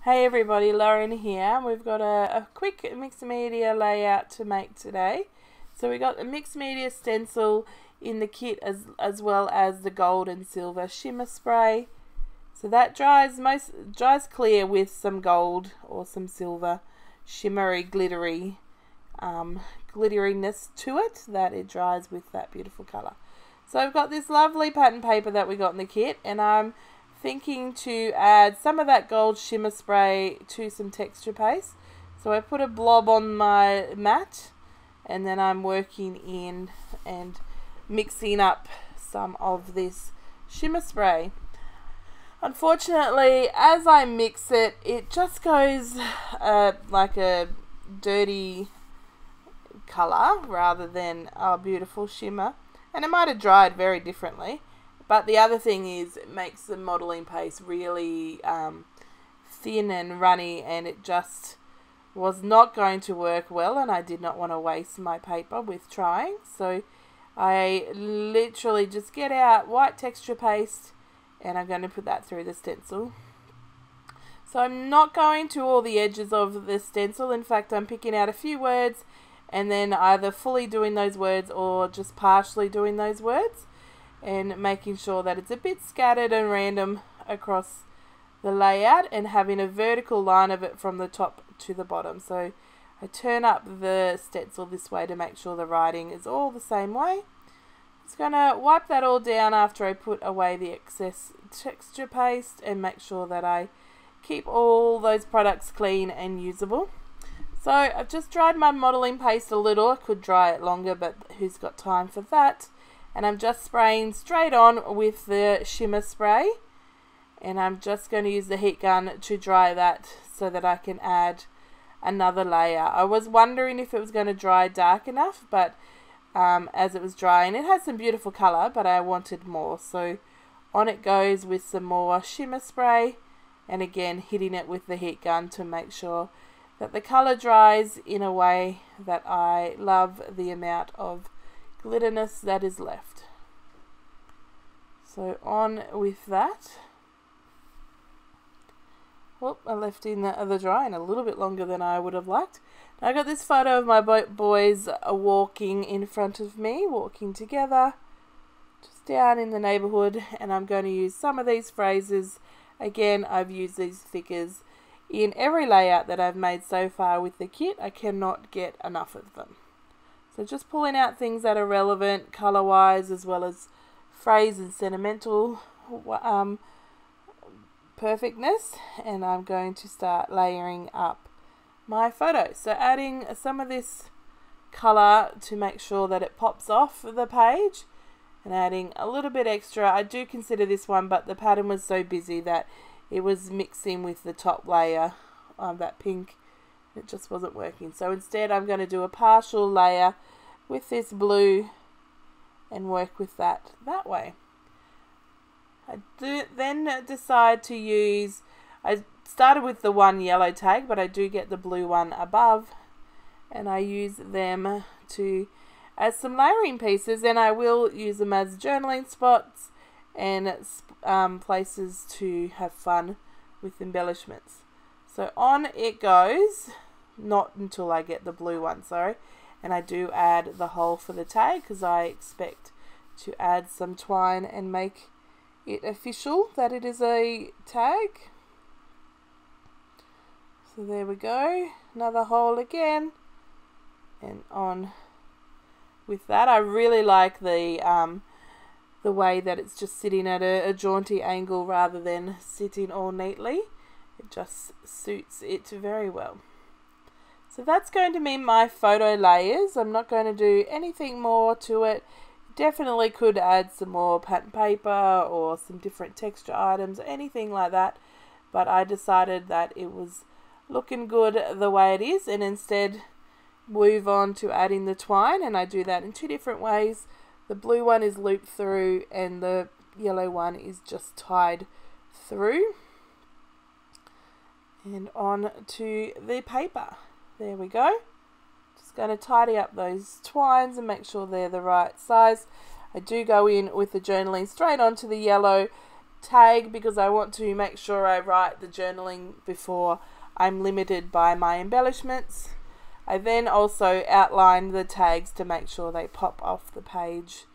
Hey everybody, Lauren here. We've got a quick mixed media layout to make today. So we got the mixed media stencil in the kit as well as the gold and silver shimmer spray. So that dries clear with some gold or some silver shimmery glitteriness to it, that it dries with that beautiful colour. So I've got this lovely pattern paper that we got in the kit, and I'm thinking to add some of that gold shimmer spray to some texture paste. So I put a blob on my mat, and then I'm working in and mixing up some of this shimmer spray. Unfortunately, as I mix it, it just goes like a dirty colour rather than a beautiful shimmer, and it might have dried very differently. But the other thing is, it makes the modelling paste really thin and runny, and it just was not going to work well, and I did not want to waste my paper with trying. So I literally just get out white texture paste, and I'm going to put that through the stencil. So I'm not going to all the edges of the stencil. In fact, I'm picking out a few words and then either fully doing those words or just partially doing those words, and making sure that it's a bit scattered and random across the layout, and having a vertical line of it from the top to the bottom. So I turn up the stencil this way to make sure the writing is all the same way. Just going to wipe that all down after I put away the excess texture paste, and make sure that I keep all those products clean and usable. So I've just dried my modelling paste a little. I could dry it longer, but who's got time for that? And I'm just spraying straight on with the shimmer spray, and I'm just going to use the heat gun to dry that so that I can add another layer. I was wondering if it was going to dry dark enough, but as it was drying, it has some beautiful colour, but I wanted more. So on it goes with some more shimmer spray, and again hitting it with the heat gun to make sure that the colour dries in a way that I love the amount of glitterness that is left. So on with that. Well, I left in the drying a little bit longer than I would have liked. Now I got this photo of my boys walking in front of me, walking together, just down in the neighbourhood, and I'm going to use some of these phrases. Again, I've used these figures in every layout that I've made so far with the kit. I cannot get enough of them. So just pulling out things that are relevant colour-wise, as well as phrase and sentimental perfectness, and I'm going to start layering up my photos. So adding some of this colour to make sure that it pops off the page, and adding a little bit extra. I do consider this one, but the pattern was so busy that it was mixing with the top layer of that pink. It just wasn't working. So instead I'm going to do a partial layer with this blue and work with that way. I then decide to use, I started with the one yellow tag, but I do get the blue one above, and I use them to as some layering pieces, and I will use them as journaling spots and places to have fun with embellishments. So on it goes, not until I get the blue one, sorry. And I do add the hole for the tag because I expect to add some twine and make it official that it is a tag. So there we go, another hole again, and on with that. I really like the way that it's just sitting at a jaunty angle rather than sitting all neatly. It just suits it very well. So that's going to be my photo layers. I'm not going to do anything more to it. Definitely could add some more pattern paper or some different texture items, anything like that. But I decided that it was looking good the way it is, and instead move on to adding the twine. And I do that in two different ways. The blue one is looped through, and the yellow one is just tied through. And on to the paper. There we go. Just going to tidy up those twines and make sure they're the right size. I do go in with the journaling straight onto the yellow tag because I want to make sure I write the journaling before I'm limited by my embellishments. I then also outline the tags to make sure they pop off the page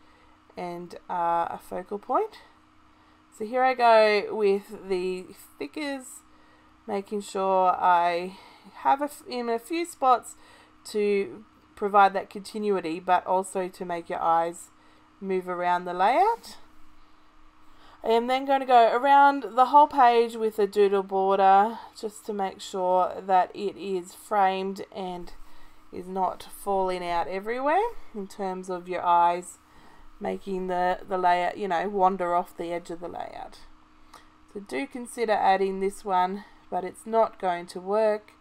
and are a focal point. So here I go with the thickers, making sure I have in a few spots to provide that continuity, but also to make your eyes move around the layout. I am then going to go around the whole page with a doodle border just to make sure that it is framed and is not falling out everywhere in terms of your eyes making the layout, you know, wander off the edge of the layout. So do consider adding this one, but it's not going to work.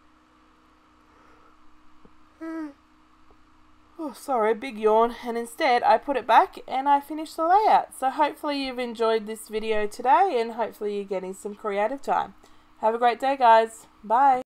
Oh, sorry, big yawn. And instead I put it back and I finish the layout. So hopefully you've enjoyed this video today and hopefully you're getting some creative time. Have a great day, guys. Bye.